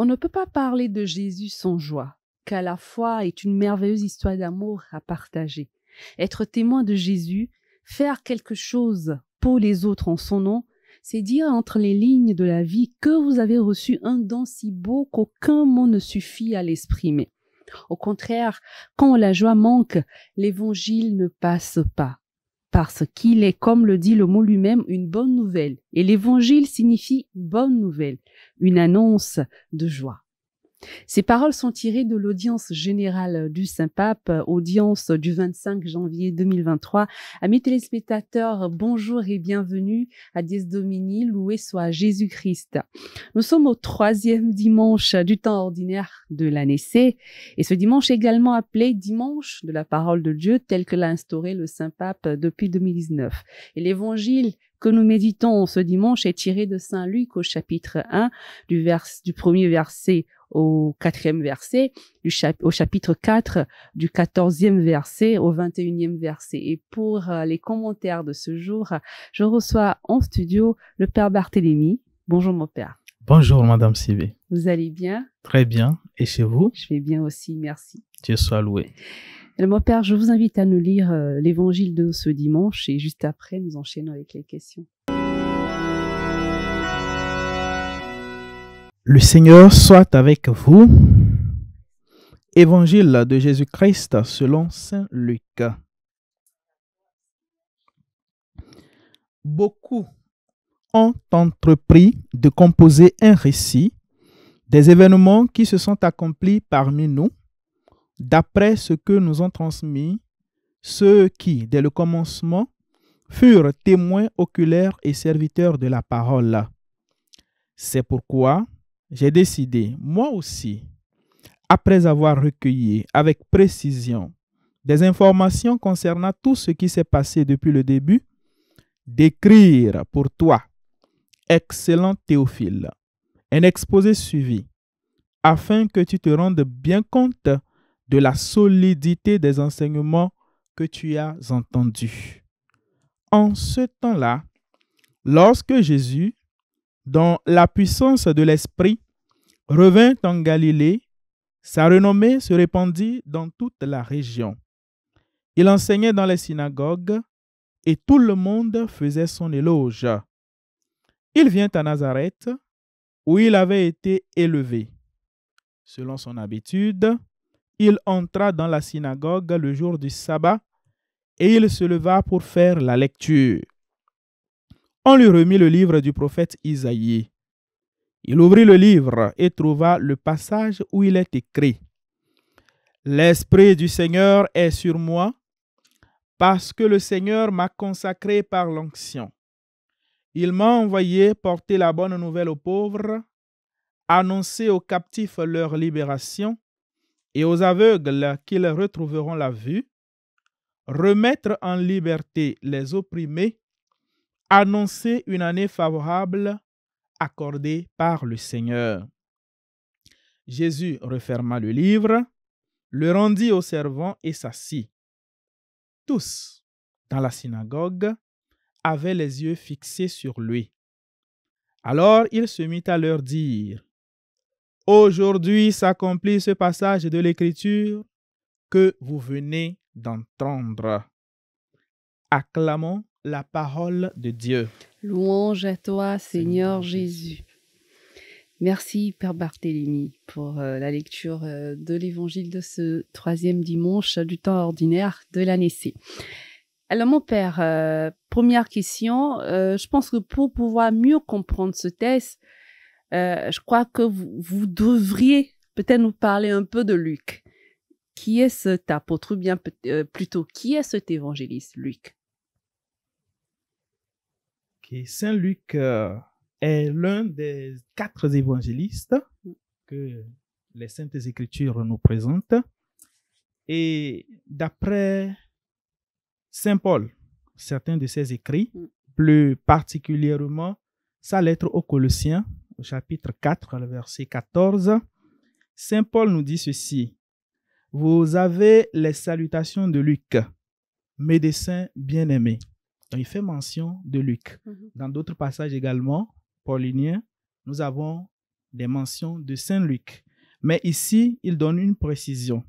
On ne peut pas parler de Jésus sans joie, car la foi est une merveilleuse histoire d'amour à partager. Être témoin de Jésus, faire quelque chose pour les autres en son nom, c'est dire entre les lignes de la vie que vous avez reçu un don si beau qu'aucun mot ne suffit à l'exprimer. Au contraire, quand la joie manque, l'évangile ne passe pas. Parce qu'il est, comme le dit le mot lui-même, une bonne nouvelle. Et l'évangile signifie bonne nouvelle, une annonce de joie. Ces paroles sont tirées de l'audience générale du Saint-Pape, audience du 25 janvier 2023. Amis téléspectateurs, bonjour et bienvenue à Dies Domini, loué soit Jésus-Christ. Nous sommes au 3e dimanche du temps ordinaire de l'année C, et ce dimanche est également appelé dimanche de la parole de Dieu, tel que l'a instauré le Saint-Pape depuis 2019. Et l'évangile que nous méditons ce dimanche est tiré de Saint Luc au chapitre 1, du premier verset au 4e verset, au chapitre 4, du 14e verset au 21e verset. Et pour les commentaires de ce jour, je reçois en studio le Père Barthélemy. Bonjour mon Père. Bonjour Madame Sylvie. Vous allez bien? Très bien. Et chez vous? Je vais bien aussi, merci. Dieu soit loué. Alors, mon Père, je vous invite à nous lire l'évangile de ce dimanche et juste après, nous enchaînons avec les questions. Le Seigneur soit avec vous. Évangile de Jésus-Christ selon saint Luc. Beaucoup ont entrepris de composer un récit des événements qui se sont accomplis parmi nous, d'après ce que nous ont transmis ceux qui, dès le commencement, furent témoins oculaires et serviteurs de la parole. C'est pourquoi j'ai décidé, moi aussi, après avoir recueilli avec précision des informations concernant tout ce qui s'est passé depuis le début, d'écrire pour toi, excellent Théophile, un exposé suivi, afin que tu te rendes bien compte de la solidité des enseignements que tu as entendus. En ce temps-là, lorsque Jésus, dans la puissance de l'Esprit, revint en Galilée, sa renommée se répandit dans toute la région. Il enseignait dans les synagogues et tout le monde faisait son éloge. Il vient à Nazareth, où il avait été élevé. Selon son habitude, il entra dans la synagogue le jour du sabbat et il se leva pour faire la lecture. On lui remit le livre du prophète Isaïe. Il ouvrit le livre et trouva le passage où il est écrit: « L'Esprit du Seigneur est sur moi, parce que le Seigneur m'a consacré par l'onction. Il m'a envoyé porter la bonne nouvelle aux pauvres, annoncer aux captifs leur libération et aux aveugles qu'ils retrouveront la vue, remettre en liberté les opprimés, annoncer une année favorable accordée par le Seigneur. » Jésus referma le livre, le rendit aux servants et s'assit. Tous, dans la synagogue, avaient les yeux fixés sur lui. Alors il se mit à leur dire: « Aujourd'hui s'accomplit ce passage de l'Écriture que vous venez d'entendre. » Acclamons la parole de Dieu. Louange à toi, Seigneur Jésus. Merci, Père Barthélemy, pour la lecture de l'évangile de ce 3e dimanche du temps ordinaire de l'année C. Alors, mon Père, première question. Je pense que pour pouvoir mieux comprendre ce texte, je crois que vous devriez peut-être nous parler un peu de Luc. Qui est cet apôtre, ou bien plutôt, qui est cet évangéliste, Luc? Okay. Saint Luc est l'un des 4 évangélistes que les Saintes Écritures nous présentent. Et d'après Saint Paul, certains de ses écrits, plus particulièrement sa lettre aux Colossiens, au chapitre 4, le verset 14, Saint Paul nous dit ceci: « Vous avez les salutations de Luc, médecin bien-aimé. » Donc, il fait mention de Luc. Dans d'autres passages également, pauliniens, nous avons des mentions de Saint Luc. Mais ici, il donne une précision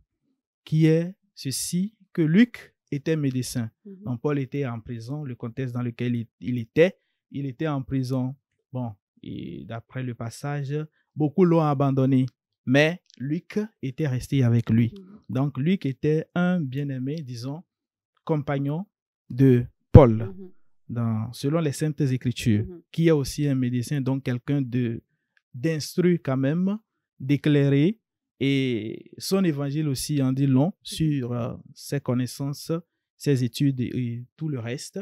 qui est ceci, que Luc était médecin. Donc, Paul était en prison, le contexte dans lequel il était en prison. Bon, et d'après le passage, beaucoup l'ont abandonné, mais Luc était resté avec lui. Donc, Luc était un bien-aimé, disons, compagnon de Paul, selon les Saintes Écritures, qui est aussi un médecin, donc quelqu'un d'instruit quand même, d'éclairé, et son évangile aussi en dit long sur ses connaissances, ses études et tout le reste.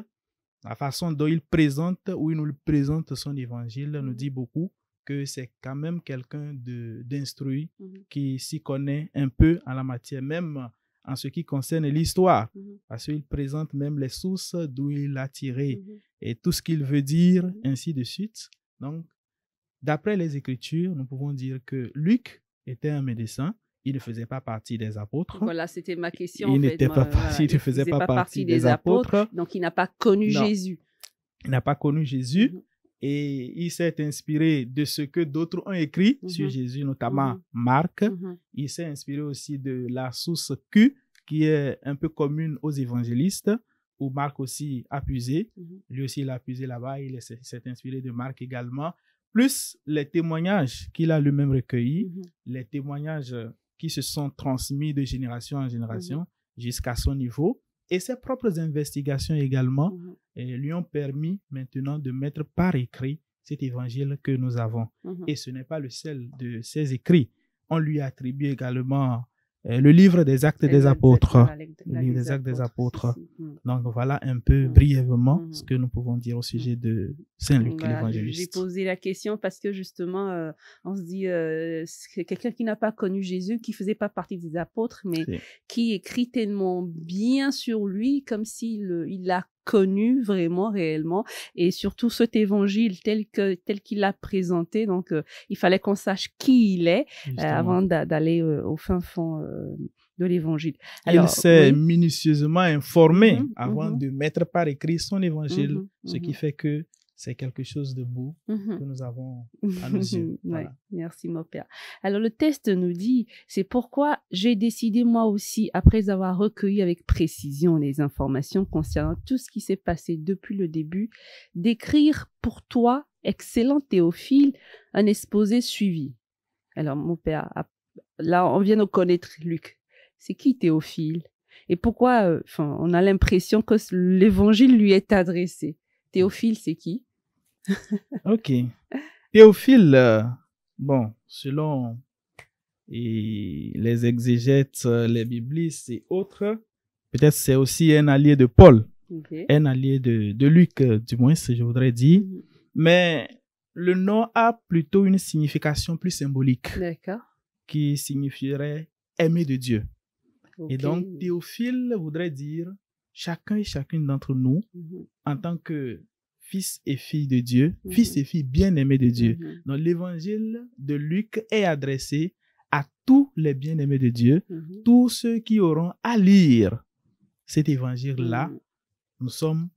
La façon dont il présente, ou il nous présente son évangile, nous dit beaucoup que c'est quand même quelqu'un d'instruit qui s'y connaît un peu en la matière, même en ce qui concerne l'histoire, parce qu'il présente même les sources d'où il a tiré et tout ce qu'il veut dire, ainsi de suite. Donc, d'après les Écritures, nous pouvons dire que Luc était un médecin. Il ne faisait pas partie des apôtres. Voilà, c'était ma question. Il ne faisait pas partie des apôtres. Donc, il n'a pas connu Jésus. Il n'a pas connu Jésus. Et il s'est inspiré de ce que d'autres ont écrit sur Jésus, notamment Marc. Il s'est inspiré aussi de la source Q, qui est un peu commune aux évangélistes, où Marc aussi a puisé. Lui aussi, il a puisé là-bas. Il s'est inspiré de Marc également. Plus les témoignages qu'il a lui-même recueillis, les témoignages qui se sont transmis de génération en génération jusqu'à son niveau, et ses propres investigations également lui ont permis maintenant de mettre par écrit cet évangile que nous avons. Et ce n'est pas le seul de ses écrits. On lui attribue également le livre des Actes des Apôtres. Le livre des Actes des Apôtres. Donc voilà un peu brièvement ce que nous pouvons dire au sujet de Saint Luc l'évangéliste. J'ai posé la question parce que justement, on se dit, c'est quelqu'un qui n'a pas connu Jésus, qui ne faisait pas partie des apôtres, mais qui écrit tellement bien sur lui, comme s'il l'a connu vraiment, réellement, et surtout cet évangile tel qu'il l'a présenté. Donc, il fallait qu'on sache qui il est avant d'aller au fin fond de l'évangile. Il s'est minutieusement informé avant de mettre par écrit son évangile, ce qui fait que c'est quelque chose de beau que nous avons à nos yeux. Voilà. Merci, mon père. Alors, le texte nous dit, c'est pourquoi j'ai décidé moi aussi, après avoir recueilli avec précision les informations concernant tout ce qui s'est passé depuis le début, d'écrire pour toi, excellent Théophile, un exposé suivi. Alors, mon père, là, on vient de connaître Luc. C'est qui Théophile? Et pourquoi, on a l'impression que l'évangile lui est adressé? Théophile, c'est qui? Ok. Théophile, bon, selon les exégètes, les biblistes et autres, peut-être c'est aussi un allié de Paul, un allié de Luc, du moins, je voudrais dire. Mais le nom a plutôt une signification plus symbolique, qui signifierait aimer de Dieu. Et donc, Théophile voudrait dire chacun et chacune d'entre nous, en tant que fils et filles de Dieu, fils et filles bien-aimés de Dieu. Donc, l'évangile de Luc est adressé à tous les bien-aimés de Dieu, tous ceux qui auront à lire cet évangile-là. Nous sommes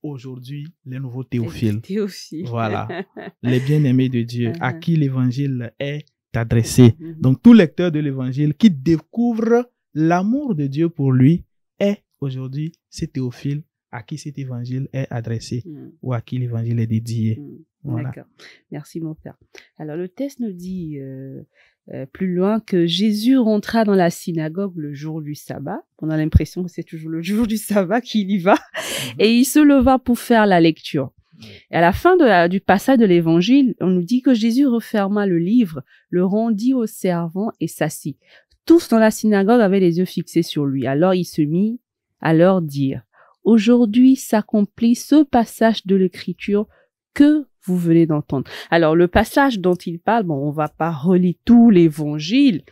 aujourd'hui les nouveaux Théophiles. Voilà, les bien-aimés de Dieu, à qui l'évangile est adressé. Donc, tout lecteur de l'évangile qui découvre l'amour de Dieu pour lui est aujourd'hui ce Théophile à qui cet évangile est adressé ou à qui l'évangile est dédié. Voilà. D'accord. Merci, mon père. Alors, le texte nous dit plus loin que Jésus rentra dans la synagogue le jour du sabbat. On a l'impression que c'est toujours le jour du sabbat qu'il y va. Et il se leva pour faire la lecture. Et à la fin du passage de l'évangile, on nous dit que Jésus referma le livre, le rendit aux servants et s'assit. Tous dans la synagogue avaient les yeux fixés sur lui. Alors il se mit à leur dire: aujourd'hui s'accomplit ce passage de l'Écriture que vous venez d'entendre. Alors, le passage dont il parle, bon, on va pas relire tout l'évangile,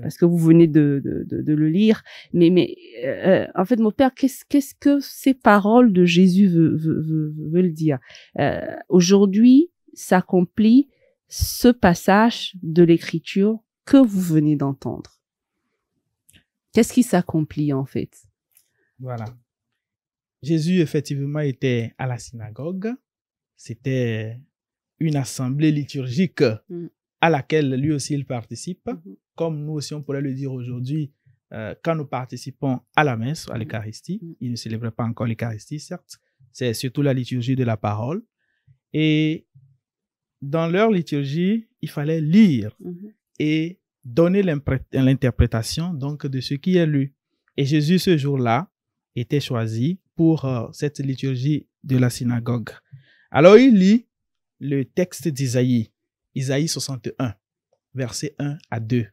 parce que vous venez de le lire, mais en fait, mon père, qu'est-ce que ces paroles de Jésus veulent dire? Aujourd'hui s'accomplit ce passage de l'Écriture que vous venez d'entendre. Qu'est-ce qui s'accomplit, en fait? Voilà. Jésus, effectivement, était à la synagogue. C'était une assemblée liturgique à laquelle lui aussi il participe, comme nous aussi on pourrait le dire aujourd'hui, quand nous participons à la messe, à l'Eucharistie. Ils ne célèbrent pas encore l'Eucharistie, certes, c'est surtout la liturgie de la parole. Et dans leur liturgie, il fallait lire et donner l'interprétation donc de ce qui est lu. Et Jésus, ce jour-là, était choisi pour cette liturgie de la synagogue. Alors, il lit le texte d'Isaïe, Isaïe 61, versets 1 à 2.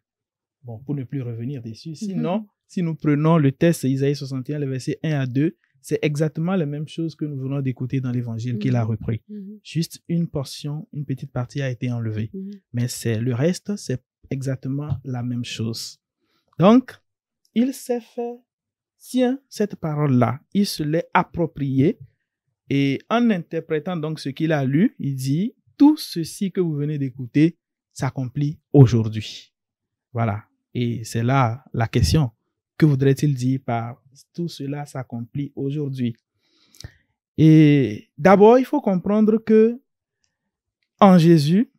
Bon, pour ne plus revenir dessus. Sinon, si nous prenons le texte Isaïe 61, le verset 1 à 2, c'est exactement la même chose que nous venons d'écouter dans l'évangile qu'il a repris. Juste une portion, une petite partie a été enlevée. Mais le reste, c'est exactement la même chose. Donc, il s'est fait sien cette parole-là. Il se l'est appropriée. Et en interprétant donc ce qu'il a lu, il dit, tout ceci que vous venez d'écouter s'accomplit aujourd'hui. Voilà. Et c'est là la question. Que voudrait-il dire par tout cela s'accomplit aujourd'hui? Et d'abord, il faut comprendre que en Jésus,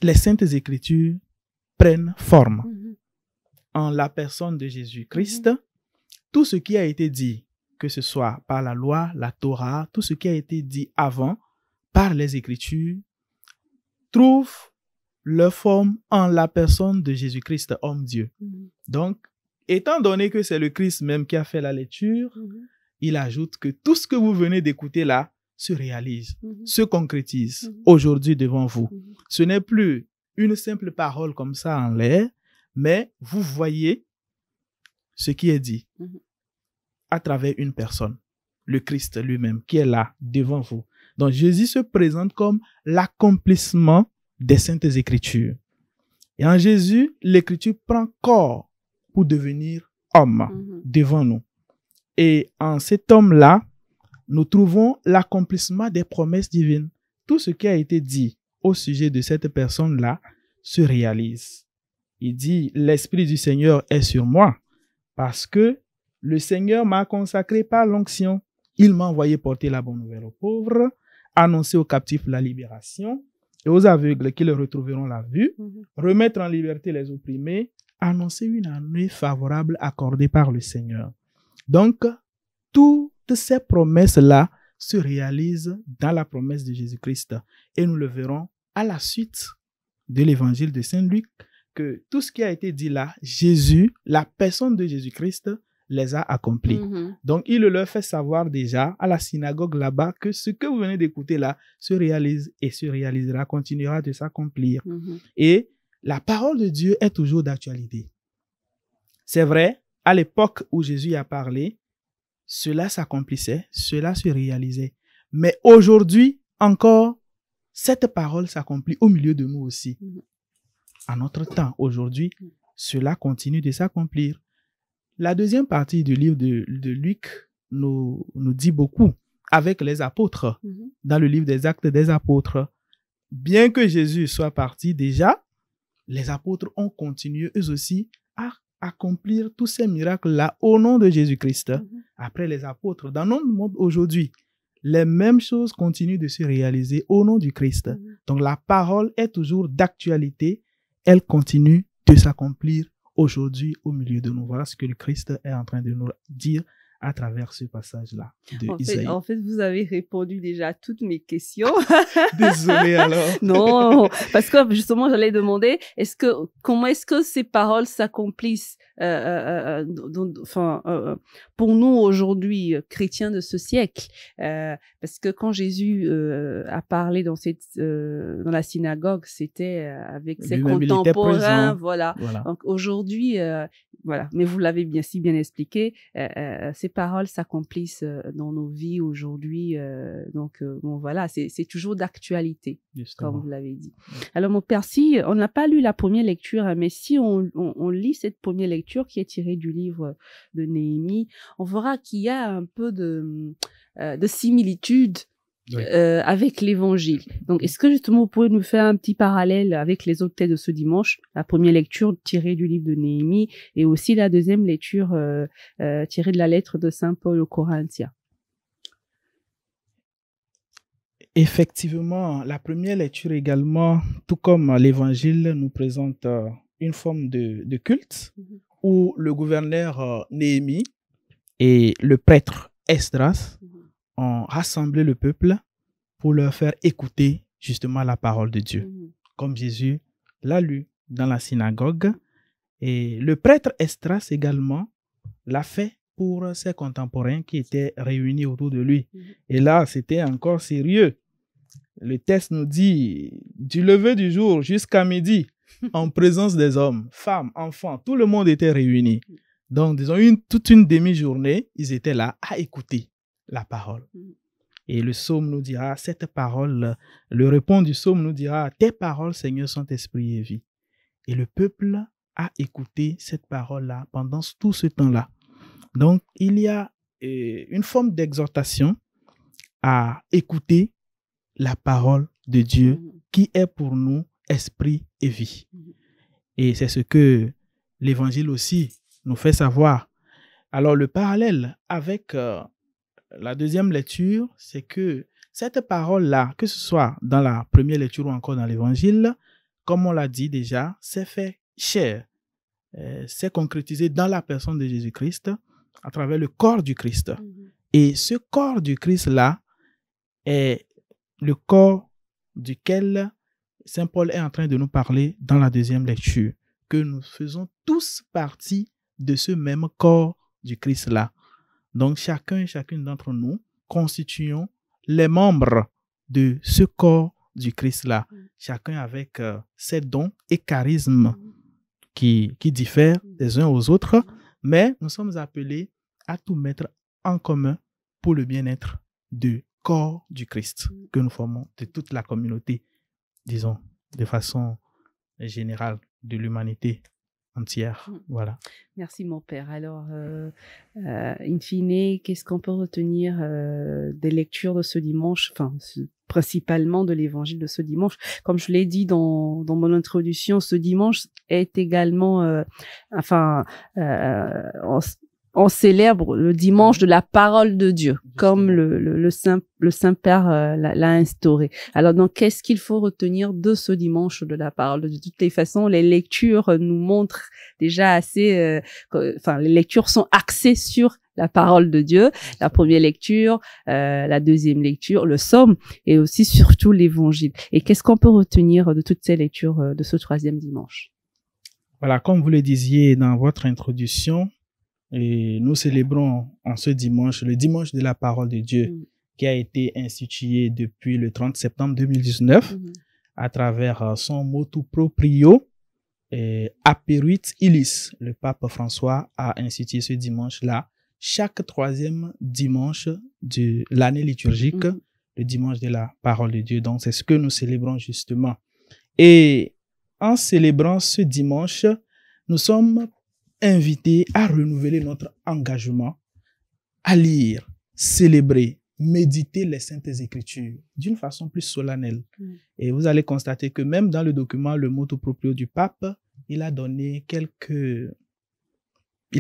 les Saintes Écritures prennent forme. En la personne de Jésus-Christ, tout ce qui a été dit, que ce soit par la loi, la Torah, tout ce qui a été dit avant, par les Écritures, trouve leur forme en la personne de Jésus-Christ, homme-Dieu. Donc, étant donné que c'est le Christ même qui a fait la lecture, il ajoute que tout ce que vous venez d'écouter là se réalise, se concrétise aujourd'hui devant vous. Ce n'est plus une simple parole comme ça en l'air, mais vous voyez ce qui est dit à travers une personne, le Christ lui-même, qui est là devant vous. Donc, Jésus se présente comme l'accomplissement des Saintes Écritures. Et en Jésus, l'Écriture prend corps pour devenir homme devant nous. Et en cet homme-là, nous trouvons l'accomplissement des promesses divines. Tout ce qui a été dit au sujet de cette personne-là se réalise. Il dit, l'Esprit du Seigneur est sur moi parce que le Seigneur m'a consacré par l'onction. Il m'a envoyé porter la bonne nouvelle aux pauvres, annoncer aux captifs la libération et aux aveugles qu'ils retrouveront la vue, remettre en liberté les opprimés, annoncer une année favorable accordée par le Seigneur. Donc, toutes ces promesses-là se réalisent dans la promesse de Jésus-Christ. Et nous le verrons à la suite de l'évangile de Saint Luc, que tout ce qui a été dit là, Jésus, la personne de Jésus-Christ, les a accomplis. Donc, il leur fait savoir déjà à la synagogue là-bas que ce que vous venez d'écouter là se réalise et se réalisera, continuera de s'accomplir. Et la parole de Dieu est toujours d'actualité. C'est vrai, à l'époque où Jésus a parlé, cela s'accomplissait, cela se réalisait. Mais aujourd'hui, encore, cette parole s'accomplit au milieu de nous aussi. À notre temps, aujourd'hui, cela continue de s'accomplir. La deuxième partie du livre de Luc nous dit beaucoup avec les apôtres. Dans le livre des Actes des Apôtres, bien que Jésus soit parti déjà, les apôtres ont continué eux aussi à accomplir tous ces miracles-là au nom de Jésus-Christ. Après les apôtres, dans notre monde aujourd'hui, les mêmes choses continuent de se réaliser au nom du Christ. Donc la parole est toujours d'actualité, elle continue de s'accomplir aujourd'hui au milieu de nous. Voilà ce que le Christ est en train de nous dire à travers ce passage-là de Isaïe. En fait, vous avez répondu déjà à toutes mes questions. Désolé alors. Non, parce que justement, j'allais demander, comment est-ce que ces paroles s'accomplissent pour nous aujourd'hui, chrétiens de ce siècle, parce que quand Jésus a parlé dans la synagogue, c'était avec ses contemporains, voilà. Donc aujourd'hui, voilà. Mais vous l'avez bien expliqué, ces paroles s'accomplissent dans nos vies aujourd'hui. Donc bon, voilà, c'est toujours d'actualité, comme vous l'avez dit. Alors mon père, si on n'a pas lu la première lecture, hein, mais si on lit cette première lecture qui est tirée du livre de Néhémie, on verra qu'il y a un peu de similitude avec l'évangile. Donc, est-ce que justement vous pouvez nous faire un petit parallèle avec les autres textes de ce dimanche, la première lecture tirée du livre de Néhémie et aussi la deuxième lecture tirée de la lettre de Saint Paul aux Corinthiens? Effectivement, la première lecture également, tout comme l'évangile, nous présente une forme de culte où le gouverneur Néhémie et le prêtre Esdras ont rassemblé le peuple pour leur faire écouter justement la parole de Dieu, comme Jésus l'a lu dans la synagogue. Et le prêtre Esdras également l'a fait pour ses contemporains qui étaient réunis autour de lui. Et là, c'était encore sérieux. Le texte nous dit, du lever du jour jusqu'à midi, en présence des hommes, femmes, enfants, tout le monde était réuni. Donc, disons, toute une demi-journée, ils étaient là à écouter la parole. Et le psaume nous dira, cette parole, le répond du psaume nous dira, tes paroles, Seigneur, sont esprit et vie. Et le peuple a écouté cette parole-là pendant tout ce temps-là. Donc, il y a une forme d'exhortation à écouter la parole de Dieu qui est pour nous esprit et vie. Et c'est ce que l'évangile aussi nous fait savoir. Alors, le parallèle avec la deuxième lecture, c'est que cette parole-là, que ce soit dans la première lecture ou encore dans l'évangile, comme on l'a dit déjà, c'est fait chair. C'est concrétisé dans la personne de Jésus-Christ à travers le corps du Christ. Et ce corps du Christ-là est le corps duquel Saint Paul est en train de nous parler dans la deuxième lecture, que nous faisons tous partie de ce même corps du Christ-là. Donc, chacun et chacune d'entre nous constituons les membres de ce corps du Christ-là, chacun avec ses dons et charismes qui diffèrent des uns aux autres, mais nous sommes appelés à tout mettre en commun pour le bien-être du corps du Christ que nous formons, de toute la communauté, disons, de façon générale, de l'humanité entière. Voilà. Merci mon père. Alors, in fine, qu'est-ce qu'on peut retenir des lectures de ce dimanche, enfin principalement de l'évangile de ce dimanche? Comme je l'ai dit dans mon introduction, ce dimanche est également, on célèbre le dimanche de la parole de Dieu, comme le Saint-Père l'a instauré. Alors, donc, qu'est-ce qu'il faut retenir de ce dimanche de la parole de Dieu? De toutes les façons, les lectures nous montrent déjà assez... les lectures sont axées sur la parole de Dieu. La première lecture, la deuxième lecture, le psaume, et aussi surtout l'évangile. Et qu'est-ce qu'on peut retenir de toutes ces lectures de ce troisième dimanche? Voilà, comme vous le disiez dans votre introduction, et nous célébrons en ce dimanche, le dimanche de la parole de Dieu, qui a été institué depuis le 30 septembre 2019 à travers son motu proprio, Aperuit Illis. Le pape François a institué ce dimanche-là, chaque troisième dimanche de l'année liturgique, le dimanche de la parole de Dieu. Donc, c'est ce que nous célébrons justement. Et en célébrant ce dimanche, nous sommes invités à renouveler notre engagement à lire, célébrer, méditer les Saintes Écritures d'une façon plus solennelle. Et vous allez constater que même dans le document, le motu proprio du pape, il a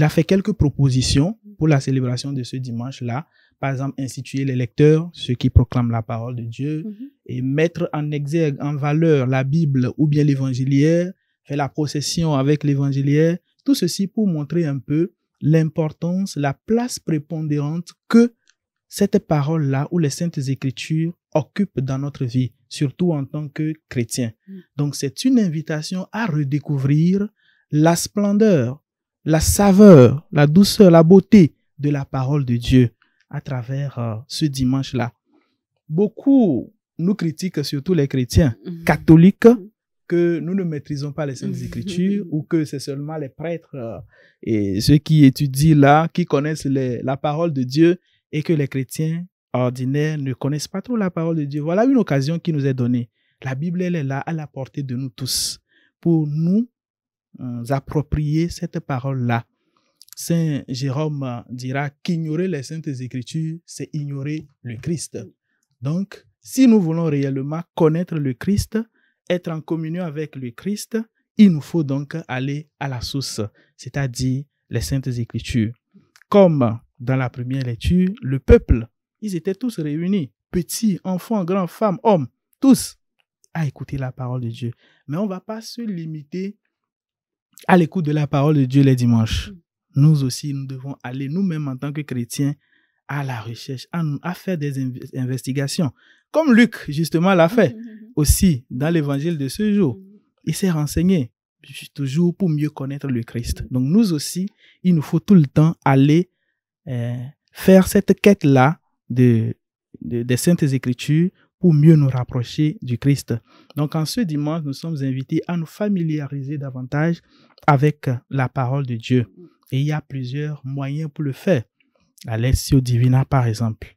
fait quelques propositions pour la célébration de ce dimanche-là. Par exemple, instituer les lecteurs, ceux qui proclament la parole de Dieu, et mettre en exergue, en valeur la Bible ou bien l'évangéliaire, faire la procession avec l'évangéliaire. Tout ceci pour montrer un peu l'importance, la place prépondérante que cette parole-là ou les Saintes Écritures occupent dans notre vie, surtout en tant que chrétiens. Donc, c'est une invitation à redécouvrir la splendeur, la saveur, la douceur, la beauté de la parole de Dieu à travers ce dimanche-là. Beaucoup nous critiquent, surtout les chrétiens catholiques, que nous ne maîtrisons pas les Saintes Écritures ou que c'est seulement les prêtres et ceux qui étudient là, qui connaissent la parole de Dieu et que les chrétiens ordinaires ne connaissent pas trop la parole de Dieu. Voilà une occasion qui nous est donnée. La Bible, elle est là à la portée de nous tous pour nous approprier cette parole-là. Saint Jérôme dira qu'ignorer les Saintes Écritures, c'est ignorer le Christ. Donc, si nous voulons réellement connaître le Christ, être en communion avec le Christ, il nous faut donc aller à la source, c'est-à-dire les Saintes Écritures. Comme dans la première lecture, le peuple, ils étaient tous réunis. petits, enfants, grands, femmes, hommes, tous, à écouter la parole de Dieu. Mais on ne va pas se limiter à l'écoute de la parole de Dieu les dimanches. Nous aussi, nous devons aller nous-mêmes en tant que chrétiens à la recherche, à faire des investigations. Comme Luc, justement, l'a fait aussi dans l'évangile de ce jour. Il s'est renseigné toujours pour mieux connaître le Christ. Donc nous aussi, il nous faut tout le temps aller faire cette quête-là des Saintes Écritures pour mieux nous rapprocher du Christ. Donc en ce dimanche, nous sommes invités à nous familiariser davantage avec la parole de Dieu. Et il y a plusieurs moyens pour le faire. La Lectio Divina, par exemple,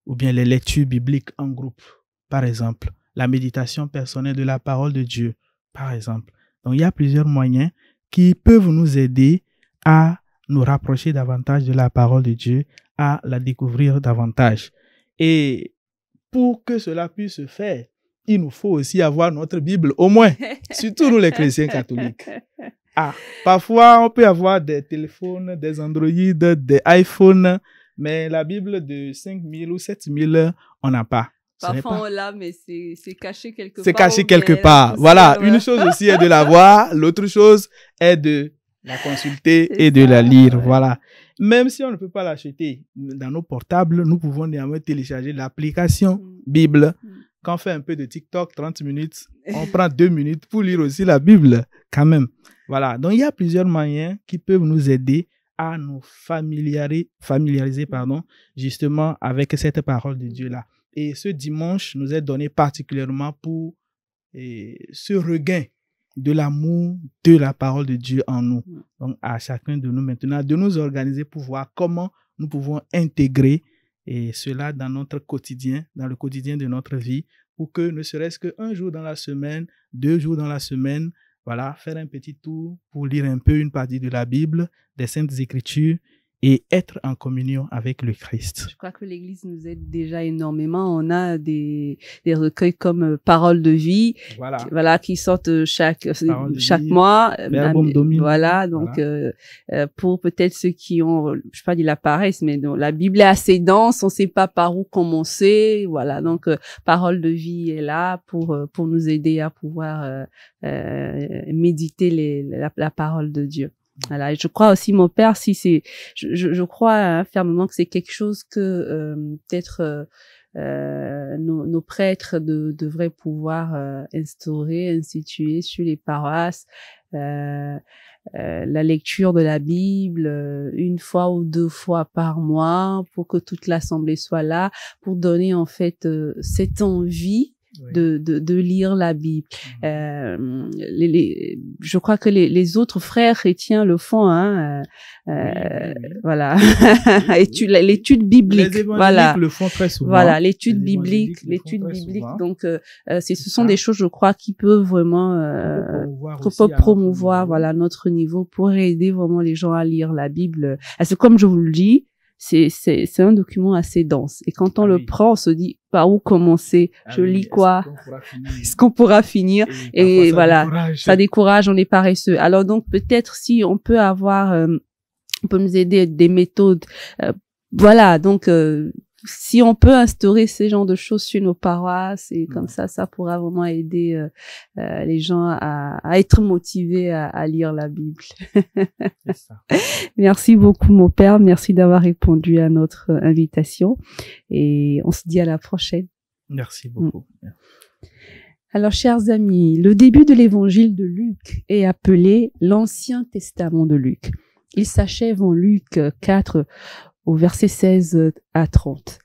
ou bien les lectures bibliques en groupe, par exemple, la méditation personnelle de la parole de Dieu, par exemple. Donc, il y a plusieurs moyens qui peuvent nous aider à nous rapprocher davantage de la parole de Dieu, à la découvrir davantage. Et pour que cela puisse se faire, il nous faut aussi avoir notre Bible, au moins, surtout nous les chrétiens catholiques. Parfois, on peut avoir des téléphones, des Android, des iPhones, mais la Bible de 5000 ou 7000, on n'a pas. Parfois, on l'a, mais c'est caché quelque part. C'est caché quelque part. Voilà, une chose aussi est de la voir, l'autre chose est de la consulter et de la lire. Ouais. Voilà. Même si on ne peut pas l'acheter dans nos portables, nous pouvons néanmoins télécharger l'application Bible. Quand on fait un peu de TikTok, 30 minutes, on prend 2 minutes pour lire aussi la Bible, quand même. Voilà. Donc, il y a plusieurs moyens qui peuvent nous aider à nous familiariser, justement, avec cette parole de Dieu-là. Et ce dimanche nous est donné particulièrement pour ce regain de l'amour de la parole de Dieu en nous. Donc, à chacun de nous maintenant, de nous organiser pour voir comment nous pouvons intégrer cela dans notre quotidien, dans le quotidien de notre vie, pour que ne serait-ce qu'un jour dans la semaine, 2 jours dans la semaine, voilà, faire un petit tour pour lire un peu une partie de la Bible, des Saintes Écritures, et être en communion avec le Christ. Je crois que l'Église nous aide déjà énormément. On a des recueils comme Paroles de vie, voilà, qui sortent chaque mois. Voilà, donc pour peut-être ceux qui ont, je sais pas dire la paresse, mais donc, la Bible est assez dense, on sait pas par où commencer. Voilà, donc Paroles de vie est là pour nous aider à pouvoir méditer la parole de Dieu. Voilà, et je crois aussi, mon père, je crois fermement que c'est quelque chose que peut-être nos prêtres devraient pouvoir instituer sur les paroisses. La lecture de la Bible 1 fois ou 2 fois par mois pour que toute l'assemblée soit là, pour donner en fait cette envie de lire la Bible. Je crois que les autres frères chrétiens le font, hein. Voilà. L'étude biblique. Les voilà. le font très souvent. Voilà, l'étude biblique. Donc, ce sont des choses, je crois, qui peuvent vraiment promouvoir, voilà, notre niveau pour aider vraiment les gens à lire la Bible. Parce que comme je vous le dis, c'est un document assez dense. Et quand on le prend, on se dit par où commencer, je lis quoi, est-ce qu'on pourra finir, et voilà, ça décourage, on est paresseux. Alors donc peut-être si on peut avoir, on peut nous aider des méthodes, voilà, donc si on peut instaurer ces genres de choses sur nos paroisses, et comme ça pourra vraiment aider les gens à être motivés à lire la Bible. C'est ça. Merci beaucoup, mon père. Merci d'avoir répondu à notre invitation. Et on se dit à la prochaine. Merci beaucoup. Alors, chers amis, le début de l'évangile de Luc est appelé l'Ancien Testament de Luc. Il s'achève en Luc 4, au verset 16 à 30.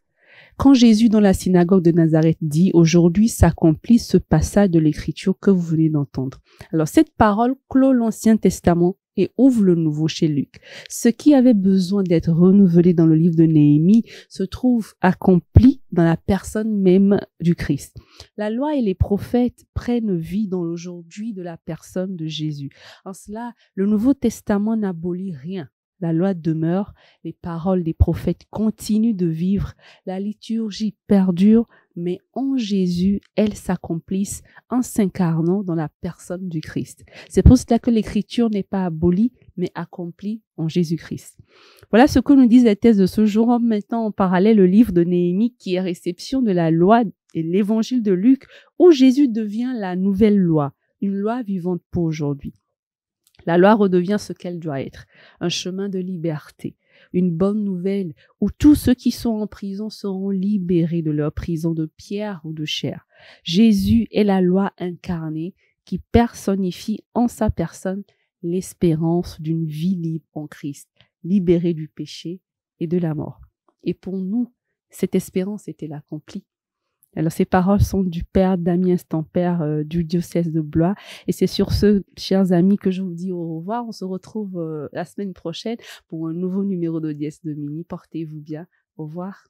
Quand Jésus dans la synagogue de Nazareth dit « Aujourd'hui s'accomplit ce passage de l'Écriture que vous venez d'entendre ». Alors cette parole clôt l'Ancien Testament et ouvre le Nouveau chez Luc. Ce qui avait besoin d'être renouvelé dans le livre de Néhémie se trouve accompli dans la personne même du Christ. La loi et les prophètes prennent vie dans l'aujourd'hui de la personne de Jésus. En cela, le Nouveau Testament n'abolit rien. La loi demeure, les paroles des prophètes continuent de vivre, la liturgie perdure, mais en Jésus, elles s'accomplissent en s'incarnant dans la personne du Christ. C'est pour cela que l'écriture n'est pas abolie, mais accomplie en Jésus-Christ. Voilà ce que nous disent les thèses de ce jour. En mettant en parallèle le livre de Néhémie qui est réception de la loi et l'évangile de Luc, où Jésus devient la nouvelle loi, une loi vivante pour aujourd'hui. La loi redevient ce qu'elle doit être, un chemin de liberté, une bonne nouvelle où tous ceux qui sont en prison seront libérés de leur prison de pierre ou de chair. Jésus est la loi incarnée qui personnifie en sa personne l'espérance d'une vie libre en Christ, libérée du péché et de la mort. Et pour nous, cette espérance est-elle accomplie? Alors, ces paroles sont du père Damien Stampert du diocèse de Blois. Et c'est sur ce, chers amis, que je vous dis au revoir. On se retrouve la semaine prochaine pour un nouveau numéro d'Audience Domini. Portez-vous bien. Au revoir.